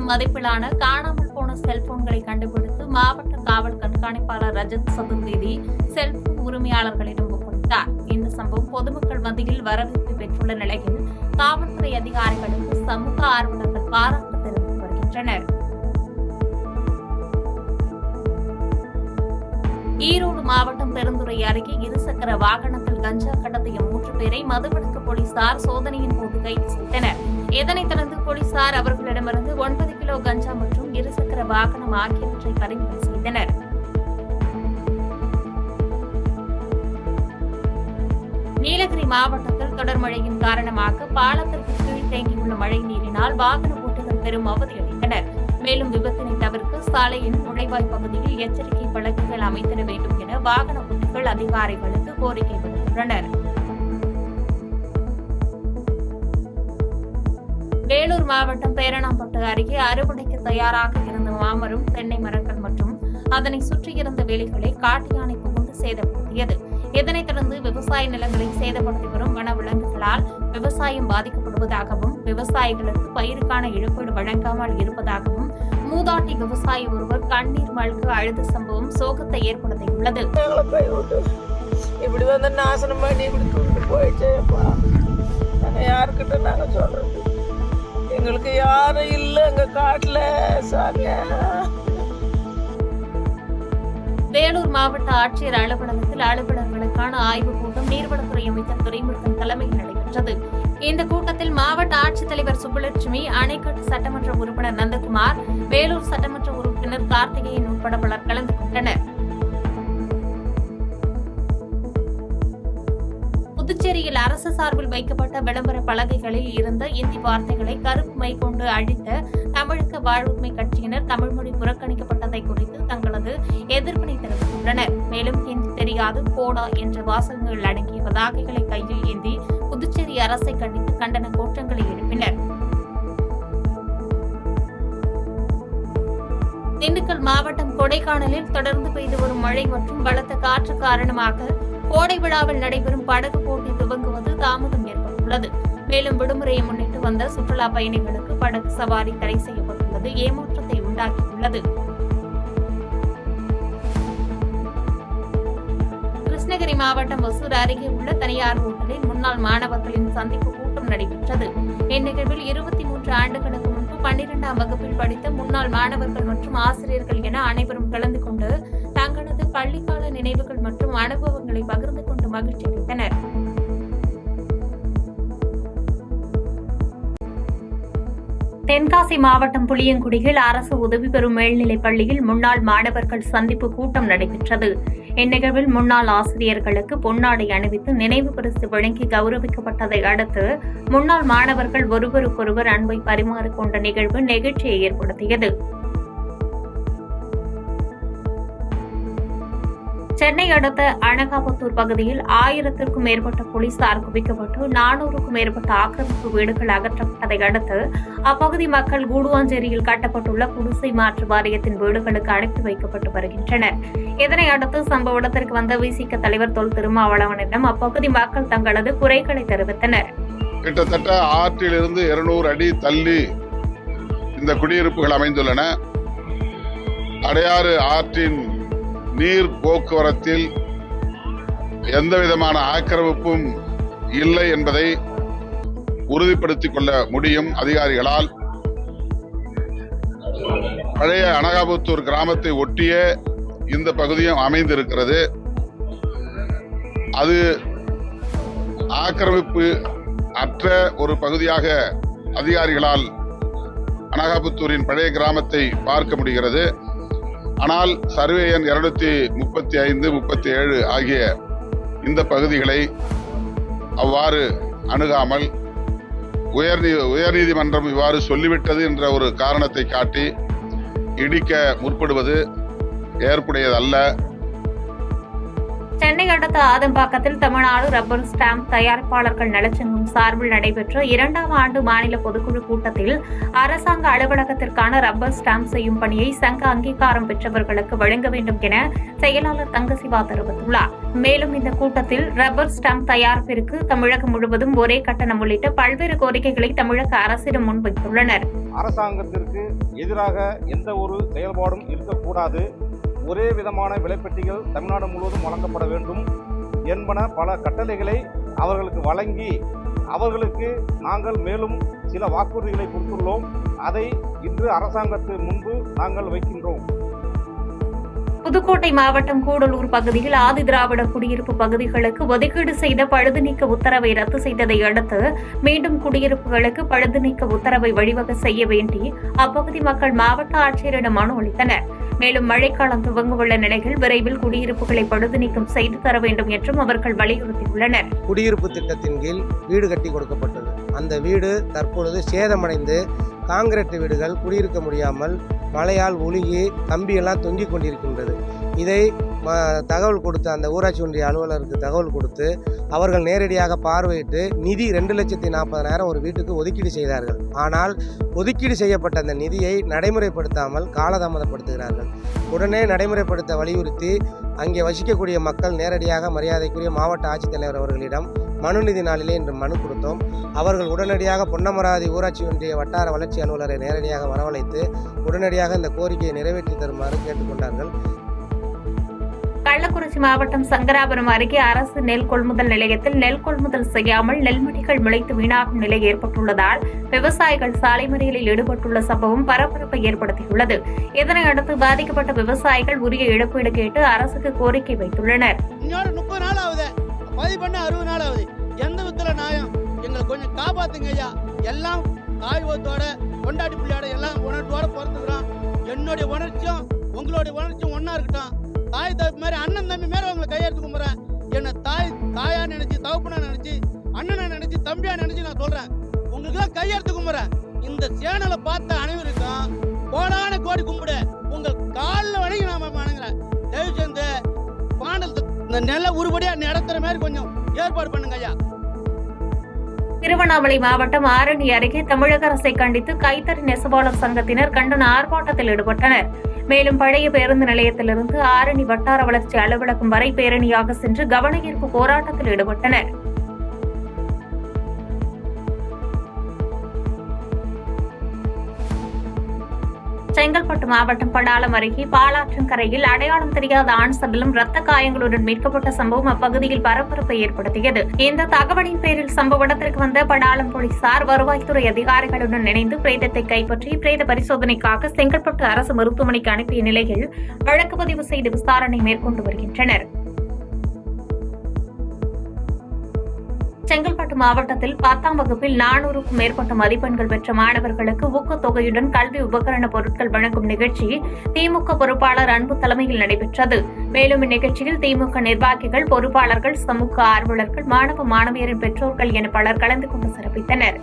லட்சம் மதிப்பிலான காணாமல் போன செல்போன்களை கண்டுபிடித்து மாவட்ட காவல் கண்காணிப்பாளர் ரஜத் சதுர்வேதி செல்போன் உரிமையாளர்களிடம் ஒப்படைத்தார். இந்த சம்பவம் பொதுமக்கள் மத்தியில் வரவேற்பு பெற்றுள்ள நிலையில் காவல்துறை அதிகாரிகளுக்கு சமூக ஆர்வலர்கள் பாராட்டு தெரிவித்து வருகின்றனர். ஈரோடு மாவட்டம் பெருந்துறை அருகே இருசக்கர வாகனத்தில் கஞ்சா கடத்திய 3 பேரை மதுவிலக்கு போலீசார் சோதனையின் போது கைது செய்தனர். இதனைத் தொடர்ந்து போலீசார் அவர்களிடமிருந்து 9 கிலோ கஞ்சா மற்றும் இருசக்கர வாகனம் ஆகியவற்றை பறிமுதல் செய்தனர். நீலகிரி மாவட்டத்தில் தொடர் மழையின் காரணமாக பாலத்திற்கு கீழ் தேங்கியுள்ள மழை நீரினால் வாகன ஓட்டிகள் பெரும் அவதியடைந்தனர். மேலும் விபத்தினை தவிர்க்க சாலையின் நுழைவாய் பகுதியில் எச்சரிக்கை பலகைகள் அமைத்திட வேண்டும் என வாகன ஓட்டிகள் அதிகாரிகளுக்கு கோரிக்கை விடுத்துள்ளனர். வேலூர் மாவட்டம் பேரணாம்பட்டு அருகே அறுவடைக்கு தயாராக இருந்த மாமரம், தென்னை மரங்கள் மற்றும் அதனை சுற்றியிருந்த வேலிகளை காட்டு யானை புகுந்து சேதப்படுத்தியது. இதனைத் தொடர்ந்து விவசாய நிலங்களை சேதப்படுத்தி வரும் வனவிலங்குகளால் விவசாயம் பாதிக்கப்படுவதாகவும் விவசாயிகளுக்கு பயிருக்கான இழப்பீடு வழங்காமல் இருப்பதாகவும் மூதாட்டி விவசாயி ஒருவர் கண்ணீர் மல்க அழுத சம்பவம் சோகத்தை ஏற்படுத்தியுள்ளது. இப்படி வந்து நாசனம் பண்ணி இப்படி தூண்டு போயிடுச்சேப்பா. நாங்க யாருக்கிட்ட நாங்க சொல்றது? எங்களுக்கு யாரும் இல்லை எங்க காட்டுல. சாங்க வேலூர் மாவட்ட ஆட்சியர் அலுவலகத்தில் அலுவலர்களுக்கான ஆய்வுக் கூட்டம் நீர்வளத்துறை அமைச்சர் துரைமுருகன் தலைமையில் நடைபெற்றது. இந்த கூட்டத்தில் மாவட்ட ஆட்சித்தலைவர் சுப்புலட்சுமி, அணைக்கட்டு சட்டமன்ற உறுப்பினர் நந்தகுமார், வேலூர் சட்டமன்ற உறுப்பினர் கார்த்திகேயன் உட்பட பலர் கலந்து கொண்டனர். புதுச்சேரியில் அரசு சார்பில் வைக்கப்பட்ட விளம்பர பலகைகளில் இருந்த இந்தி வார்த்தைகளை கருப்பு மை கொண்டு அழித்த தமிழக வாழ்வுரிமை கட்சியினர் தமிழ்மொழி புறக்கணிக்கப்பட்டதை குறித்து தங்களது எதிர்ப்பினை தெரிவித்துள்ளனர். மேலும் ஹிந்தி தெரியாது போடா என்ற வாசகங்கள் அடங்கிய பதாகைகளை கையில் ஏந்தி புதுச்சேரி அரசை கண்டித்து கண்டன கோஷங்களை எழுப்பினர். திண்டுக்கல் மாவட்டம் கொடைக்கானலில் தொடர்ந்து பெய்து வரும் மழை மற்றும் பலத்த காற்று காரணமாக கோடை விழாவில் நடைபெறும் படகு போட்டி துவங்குவது தாமதம் ஏற்பட்டுள்ளது. மேலும் விடுமுறையை முன்னிட்டு வந்த சுற்றுலா பயணிகளுக்கு படகு சவாரி தடை செய்யப்பட்டுள்ளது ஏமாற்றத்தை உண்டாக்கியுள்ளது. கிருஷ்ணகிரி மாவட்டம் ஒசூர் அருகே உள்ள தனியார் ஹோட்டலில் முன்னாள் மாணவர்களின் சந்திப்பு கூட்டம் நடைபெற்றது. இந்நிகழ்வில் 23 ஆண்டுகளுக்கு முன்பு 12ஆம் வகுப்பில் படித்த முன்னாள் மாணவர்கள் மற்றும் ஆசிரியர்கள் என அனைவரும் கலந்து கொண்டு தங்களது பள்ளிக்கால நினைவுகள் மற்றும் அனுபவங்களை பகிர்ந்து கொண்டு மகிழ்ச்சி அடைந்தனர். தென்காசி மாவட்டம் புளியங்குடியில் அரசு உதவி பெறும் மேல்நிலைப் பள்ளியில் முன்னாள் மாணவர்கள் சந்திப்பு கூட்டம் நடைபெற்றது. இந்நிகழ்வில் முன்னாள் ஆசிரியர்களுக்கு பொன்னாடை அணிவித்து நினைவு பரிசு வழங்கி கௌரவிக்கப்பட்டதை அடுத்து முன்னாள் மாணவர்கள் ஒருவருக்கொருவர் அன்பை பரிமாறிக்கொண்ட நிகழ்வு நெகிழ்ச்சியை ஏற்படுத்தியது. சென்னை அடுத்த அனகாபுத்தூர் பகுதியில் 1000க்கும் மேற்பட்ட போலீசார் குவிக்கப்பட்டு 400க்கும் மேற்பட்ட ஆக்கிரமிப்பு வீடுகள் அகற்றப்பட்டதை அடுத்து அப்பகுதி மக்கள் கூடுவாஞ்சேரியில் கட்டப்பட்டுள்ள குடிசை மாற்று வாரியத்தின் வீடுகளுக்கு அனுப்பி வைக்கப்பட்டு வருகின்றனர். இதனை அடுத்து சம்பவ இடத்திற்கு வந்த விசிக தலைவர் தொல் திருமாவளவனிடம் அப்பகுதி மக்கள் தங்களது குறைகளை தெரிவித்தனர். கிட்டத்தட்ட ஆற்றிலிருந்து 200 அடி தள்ளி இந்த குடியிருப்புகள் அமைந்துள்ளன. அடையாறு ஆற்றின் நீர் போக்குவரத்தில் எந்தவிதமான ஆக்கிரமிப்பும் இல்லை என்பதை உறுதிப்படுத்திக் கொள்ள முடியும் அதிகாரிகளால். பழைய அனகாபுத்தூர் கிராமத்தை ஒட்டிய இந்த பகுதியும் அமைந்திருக்கிறது. அது ஆக்கிரமிப்பு அற்ற ஒரு பகுதியாக அதிகாரிகளால் அனகாபுத்தூரின் பழைய கிராமத்தை பார்க்க முடிகிறது. ஆனால் சர்வே எண் 235, 37 ஆகிய இந்த பகுதிகளை அவ்வாறு அணுகாமல் உயர்நீதிமன்றம் இவ்வாறு சொல்லிவிட்டது என்ற ஒரு காரணத்தை காட்டி இடிக்க முற்படுவது ஏற்புடையதல்ல. சென்னை அடுத்த ஆதம்பாக்கத்தில் தமிழ்நாடு ரப்பர் ஸ்டாம்ப் தயாரிப்பாளர்கள் நலச்சங்கம் சார்பில் நடைபெற்ற 2ஆம் ஆண்டு மாநில பொதுக்குழு கூட்டத்தில் அரசாங்க அலுவலகத்திற்கான ரப்பர் ஸ்டாம்ப் செய்யும் பணியை சங்க அங்கீகாரம் பெற்றவர்களுக்கு வழங்க வேண்டும் என செயலாளர் தங்கசிவா தெரிவித்துள்ளார். மேலும் இந்த கூட்டத்தில் ரப்பர் ஸ்டாம்ப் தயாரிப்பிற்கு தமிழகம் முழுவதும் ஒரே கட்டணம் உள்ளிட்ட பல்வேறு கோரிக்கைகளை தமிழக அரசிடம் முன்வைத்துள்ளனர். அரசாங்கத்திற்கு எதிராக எந்த ஒரு செயல்பாடும் இருக்கக்கூடாது. ஒரே விதமான விலைப்பெட்டிகள் தமிழ்நாடு முழுவதும் வழங்கப்பட வேண்டும் என்பன பல கட்டளைகளை அவர்களுக்கு வழங்கி அவர்களுக்கு நாங்கள் மேலும் சில வாக்குறுதிகளை கொடுத்துள்ளோம். அதை இன்று அரசாங்கத்து முன்பு நாங்கள் வைக்கின்றோம். புதுக்கோட்டை மாவட்டம் கூடலூர் பகுதியில் ஆதி திராவிட குடியிருப்பு பகுதிகளுக்கு ஒதுக்கீடு செய்த பழுது நீக்க உத்தரவை ரத்து செய்ததை அடுத்து மீண்டும் குடியிருப்புகளுக்கு பழுது நீக்க உத்தரவை வழிவகை செய்ய வேண்டி அப்பகுதி மக்கள் மாவட்ட ஆட்சியரிடம் மனு அளித்தனர். மேலும் மழைக்காலம் துவங்கவுள்ள நிலையில் விரைவில் குடியிருப்புகளை பழுது நீக்கம் செய்து தர வேண்டும் என்றும் அவர்கள் வலியுறுத்தியுள்ளனர். குடியிருப்பு திட்டத்தின் கீழ் வீடு கட்டி கொடுக்கப்பட்டது. அந்த வீடு தற்பொழுது சேதமடைந்து காங்கிரீட் வீடுகள் குடியிருக்க முடியாமல் மழையால் ஒழுகி கம்பியெல்லாம் தொங்கிக் கொண்டிருக்கின்றது. இதை தகவல் கொடுத்து அந்த ஊராட்சி ஒன்றிய அலுவலருக்கு தகவல் கொடுத்து அவர்கள் நேரடியாக பார்வையிட்டு நிதி 2,40,000 ஒரு வீட்டுக்கு ஒதுக்கீடு செய்தார்கள். ஆனால் ஒதுக்கீடு செய்யப்பட்ட அந்த நிதியை நடைமுறைப்படுத்தாமல் காலதாமதப்படுத்துகிறார்கள். உடனே நடைமுறைப்படுத்த வலியுறுத்தி அங்கே வசிக்கக்கூடிய மக்கள் நேரடியாக மரியாதைக்குரிய மாவட்ட ஆட்சித்தலைவர் அவர்களிடம் மனுநீதி நாளிலே இன்று மனு கொடுத்தோம். அவர்கள் உடனடியாக பொன்னமராவதி ஊராட்சி ஒன்றிய வட்டார வளர்ச்சி அலுவலரை நேரடியாக வரவழைத்து உடனடியாக இந்த கோரிக்கையை நிறைவேற்றி தருமாறு கேட்டுக்கொண்டார்கள். கள்ளக்குறிச்சி மாவட்டம் சங்கராபுரம் அருகே அரசு நெல் கொள்முதல் நிலையத்தில் நெல் கொள்முதல் செய்யாமல் நெல்மணிகள் முளைத்து வீணாகும் நிலை ஏற்பட்டுள்ளதால் விவசாயிகள் சாலை மறியலில் ஈடுபட்டுள்ள சம்பவம் பரபரப்பை ஏற்படுத்தியுள்ளது. இதனையடுத்து பாதிக்கப்பட்ட விவசாயிகள் உரிய இழப்பீடு கேட்டு அரசுக்கு கோரிக்கை வைத்துள்ளனர். 30 நாள் ஆகுது, 60 நாள் ஆகுது. எந்த விதத்துல நியாயம்? எங்களை கொஞ்சம் காப்பாத்துங்க ஐயா. எல்லாம் தாய்வத்தோட கொண்டாடி பிள்ளையோட எல்லாம் உணர்வோட பிறந்துக்கிறோம். என்னுடைய உணர்ச்சியும் உங்களுடைய உணர்ச்சியும் ஒன்னா இருக்கட்டும். தாய் தப்பு மாதிரி அண்ணன் தம்பி மேல உங்களை கையெழுத்து கும்புறேன். என்ன தாயா நினைச்சு தகப்பனா நினைச்சு அண்ணனை நினைச்சு தம்பியா நினைச்சு நான் சொல்றேன். உங்களுக்கு எல்லாம் கையெழுத்து கும்புறேன். இந்த சேனலை பார்த்த அனைவருக்கும் கோடான கோடி கும்பிடு. உங்கள் காலில் வணங்கி நாம வணங்குறேன். தயவு செஞ்சு பாண்டல் இந்த நெல்லை உருப்படியா நடத்துற மாதிரி கொஞ்சம் ஏற்பாடு பண்ணுங்க ஐயா. திருவண்ணாமலை மாவட்டம் ஆரணி அருகே தமிழக அரசை கண்டித்து கைத்தறி நெசவாளர் சங்கத்தினர் கண்டன ஆர்ப்பாட்டத்தில் ஈடுபட்டனர். மேலும் பழைய பேருந்து நிலையத்திலிருந்து ஆரணி வட்டார வளர்ச்சி அலுவலகம் வரை பேரணியாக சென்று கவனஈர்ப்பு போராட்டத்தில் ஈடுபட்டனர். செங்கல்பட்டு மாவட்டம் படாலம் அருகே பாலாற்றங்கரையில் அடையாளம் தெரியாத ஆண் சடலம் ரத்த காயங்களுடன் மீட்கப்பட்ட சம்பவம் அப்பகுதியில் பரபரப்பை ஏற்படுத்தியது. இந்த தகவலின் பேரில் சம்பவ இடத்திற்கு வந்த படாலம் போலீசார் வருவாய்த்துறை அதிகாரிகளுடன் இணைந்து பிரேதத்தை கைப்பற்றி பிரேத பரிசோதனைக்காக செங்கல்பட்டு அரசு மருத்துவமனைக்கு அனுப்பிய நிலையில் வழக்கு பதிவு செய்து விசாரணை மேற்கொண்டு வருகின்றனர். செங்கல்பட்டு மாவட்டத்தில் 10ஆம் வகுப்பில் 400க்கும் மேற்பட்ட மதிப்பெண்கள் பெற்ற மாணவர்களுக்கு ஊக்கத்தொகையுடன் கல்வி உபகரண பொருட்கள் வழங்கும் நிகழ்ச்சி திமுக பொறுப்பாளர் அன்பு தலைமையில் நடைபெற்றது. மேலும் இந்நிகழ்ச்சியில் திமுக நிர்வாகிகள், பொறுப்பாளர்கள், சமூக ஆர்வலர்கள், மாணவ மாணவியரின் பெற்றோர்கள் என பலர் கலந்து கொண்டு சிறப்பித்தனர்.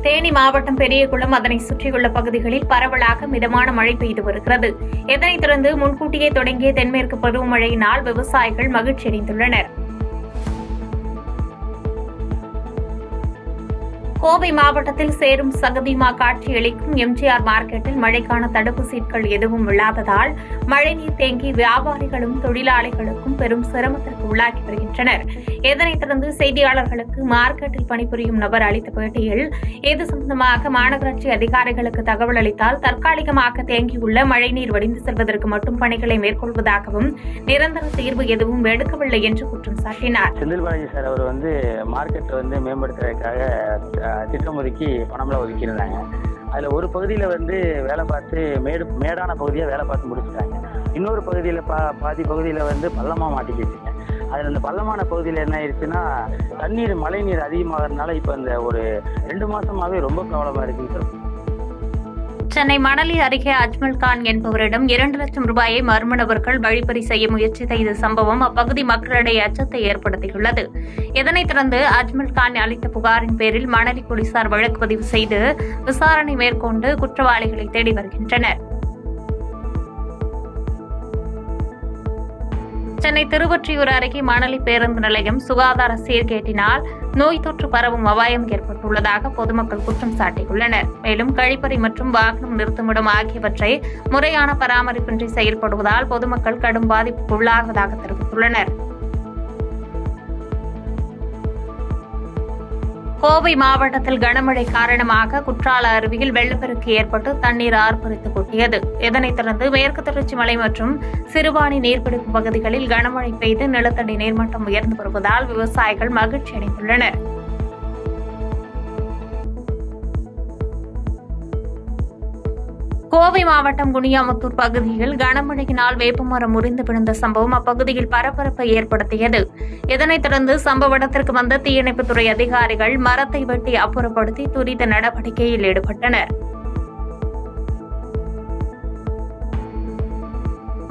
தேனி மாவட்டம் பெரியகுளம் அதனை சுற்றியுள்ள பகுதிகளில் பரவலாக மிதமான மழை பெய்து வருகிறது. இதனைத் தொடர்ந்து முன்கூட்டியே தொடங்கிய தென்மேற்கு பருவமழையினால் விவசாயிகள் மகிழ்ச்சியடைந்துள்ளனர். கோவை மாவட்டத்தில் சேரும் சகதிமா காட்சியளிக்கும் எம்ஜிஆர் மார்க்கெட்டில் மழைக்கான தடுப்பு சீட்கள் எதுவும் இல்லாததால் மழைநீர் தேங்கி வியாபாரிகளும் தொழிலாளிகளுக்கும் பெரும் சிரமத்திற்கு உள்ளாகி வருகின்றனர். இதனைத் தொடர்ந்து செய்தியாளர்களுக்கு மார்க்கெட்டில் பணிபுரியும் நபர் அளித்த பேட்டியில் இது சம்பந்தமாக மாநகராட்சி அதிகாரிகளுக்கு தகவல் அளித்தால் தற்காலிகமாக தேங்கியுள்ள மழைநீர் வடிந்து செல்வதற்கு மட்டும் பணிகளை மேற்கொள்வதாகவும் நிரந்தர தீர்வு எதுவும் எடுக்கவில்லை என்று குற்றம் சாட்டினார். செந்தில் பாலாஜி சார் அவர் மார்க்கெட்டை மேம்படுத்துறதுக்காக திட்டம் ஒதுக்கி பணம்லாம் ஒதுக்கியிருந்தாங்க. அதில் ஒரு பகுதியில் வேலை பார்த்து மேடான பகுதியாக வேலை பார்த்து முடிச்சுட்டாங்க. இன்னொரு பகுதியில் பாதி பகுதியில் பள்ளமாக மாட்டிக்கிச்சுங்க. அதில் அந்த பள்ளமான பகுதியில் என்ன ஆயிடுச்சுன்னா மழை நீர் அதிகமாகறதுனால இப்போ இந்த ஒரு 2 மாதமாகவே ரொம்ப ப்ராப்ளமாக இருக்குங்க சார். சென்னை மணலி அருகே அஜ்மல் கான் என்பவரிடம் 2 லட்சம் ரூபாயை மர்ம நபர்கள் வழிப்பறி செய்ய முயற்சித்த இந்த சம்பவம் அப்பகுதி மக்களிடையே அச்சத்தை ஏற்படுத்தியுள்ளது. இதனைத் தொடர்ந்து அஜ்மல் கான் அளித்த புகாரின் பேரில் மணலி போலீசார் வழக்கு பதிவு செய்து விசாரணை மேற்கொண்டு குற்றவாளிகளை தேடி வருகின்றனர். சென்னை திருவொற்றியூர் அருகே மணலி பேருந்து நிலையம் சுகாதார சீர்கேட்டினால் நோய் தொற்று பரவும் அபாயம் ஏற்பட்டுள்ளதாக பொதுமக்கள் குற்றம் சாட்டியுள்ளனர். மேலும் கழிப்பறை மற்றும் வாகனம் நிறுத்துமிடம் ஆகியவற்றை முறையான பராமரிப்பின்றி செயல்படுவதால் பொதுமக்கள் கடும் பாதிப்புக்கு உள்ளாவதாக தெரிவித்துள்ளனர். கோவை மாவட்டத்தில் கனமழை காரணமாக குற்றால அருவியில் வெள்ளப்பெருக்கு ஏற்பட்டு தண்ணீர் ஆர்ப்பரித்து கொட்டியது. இதனைத் தொடர்ந்து மேற்கு தொடர்ச்சி மலை மற்றும் சிறுவாணி நீர்பிடிப்பு பகுதிகளில் கனமழை பெய்து நிலத்தடி நீர்மட்டம் உயர்ந்து வருவதால் விவசாயிகள் மகிழ்ச்சி அடைந்துள்ளனர். கோவை மாவட்டம் குனியாமுத்தூர் பகுதியில் கனமழையினால் வேப்பமரம் முறிந்து விழுந்த சம்பவம் அப்பகுதியில் பரபரப்பை ஏற்படுத்தியது. இதனைத் தொடர்ந்து சம்பவ இடத்திற்கு வந்த தீயணைப்புத்துறை அதிகாரிகள் மரத்தை வெட்டி அப்புறப்படுத்தி துரித நடவடிக்கையில் ஈடுபட்டனர்.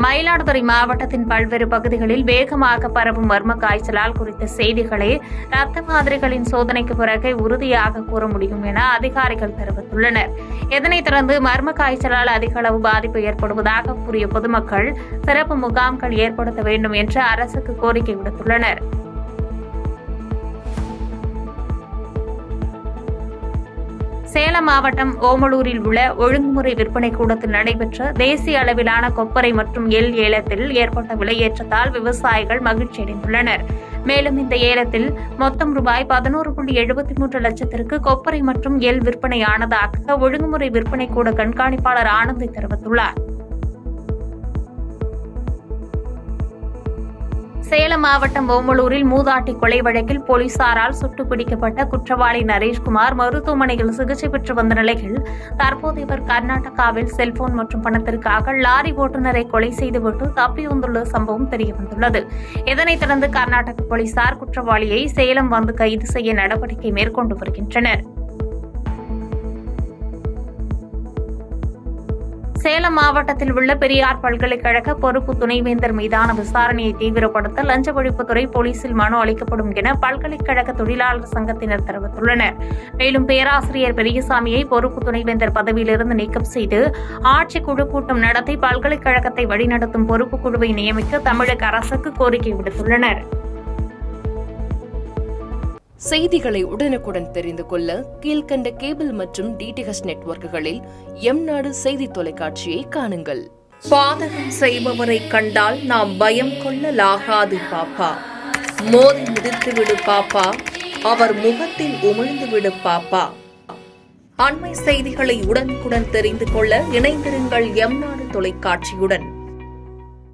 மயிலாடுதுறை மாவட்டத்தின் பல்வேறு பகுதிகளில் வேகமாக பரவும் மர்ம காய்ச்சலால் குறித்த செய்திகளை இரத்த மாதிரிகளின் சோதனைக்கு பிறகு உறுதியாக கூற முடியும் என அதிகாரிகள் தெரிவித்துள்ளனர். இதனைத் தொடர்ந்து மர்ம காய்ச்சலால் அதிக அளவு பாதிப்பு ஏற்படுவதாக கூறிய பொதுமக்கள் சிறப்பு முகாம்கள் ஏற்படுத்த வேண்டும் என்று அரசுக்கு கோரிக்கை விடுத்துள்ளனர். சேலம் மாவட்டம் ஓமலூரில் உள்ள ஒழுங்குமுறை விற்பனை கூடத்தில் நடைபெற்ற தேசிய அளவிலான கொப்பரை மற்றும் எள் ஏலத்தில் ஏற்பட்ட விலையேற்றத்தால் விவசாயிகள் மகிழ்ச்சியடைந்துள்ளனர். மேலும் இந்த ஏலத்தில் மொத்தம் ரூபாய் 11.73 லட்சத்திற்கு கொப்பரை மற்றும் எள் விற்பனையானதாக ஒழுங்குமுறை விற்பனை கூட கண்காணிப்பாளர் ஆனந்தி தெரிவித்துள்ளார். சேலம் மாவட்டம் ஓமலூரில் மூதாட்டி கொலை வழக்கில் போலீசாரால் சுட்டுப் பிடிக்கப்பட்ட குற்றவாளி நரேஷ்குமார் மருத்துவமனையில் சிகிச்சை பெற்று வந்த நிலையில் தற்போது இவர் கர்நாடகாவில் செல்போன் மற்றும் பணத்திற்காக லாரி ஓட்டுநரை கொலை செய்துவிட்டு தப்பி வந்துள்ள சம்பவம் தெரியவந்துள்ளது. இதனைத் தொடர்ந்து கர்நாடக போலீசார் குற்றவாளியை சேலம் வந்து கைது செய்ய நடவடிக்கை மேற்கொண்டு வருகின்றனர். சேலம் மாவட்டத்தில் உள்ள பெரியார் பல்கலைக்கழக பொறுப்பு துணைவேந்தர் மீதான விசாரணையை தீவிரப்படுத்த லஞ்ச ஒழிப்புத்துறை போலீசில் மனு அளிக்கப்படும் என பல்கலைக்கழக தொழிலாளர் சங்கத்தினர் தெரிவித்துள்ளனர். மேலும் பேராசிரியர் பெரியசாமியை பொறுப்பு துணைவேந்தர் பதவியிலிருந்து நீக்கம் செய்து ஆட்சிக்குழு கூட்டம் நடத்தி பல்கலைக்கழகத்தை வழிநடத்தும் பொறுப்பு குழுவை நியமிக்க தமிழக அரசுக்கு கோரிக்கை விடுத்துள்ளனர். செய்திகளை உடனுக்குடன் தெரிந்து கொள்ள கீழ்க்கண்ட கேபிள் மற்றும் டிடிஎச் நெட்வொர்க்குகளில் எம்நாடு செய்தி தொலைக்காட்சியை காணுங்கள். பாதகம் செய்பவரை கண்டால் நாம் பயம் கொள்ளலாகாது பாப்பா. மோதி மிதித்துவிடு பாப்பா, அவர் முகத்தில் உமிழ்ந்துவிடு பாப்பா. அண்மை செய்திகளை உடனுக்குடன் தெரிந்து கொள்ள இணைந்திருங்கள் எம்நாடு தொலைக்காட்சியுடன்.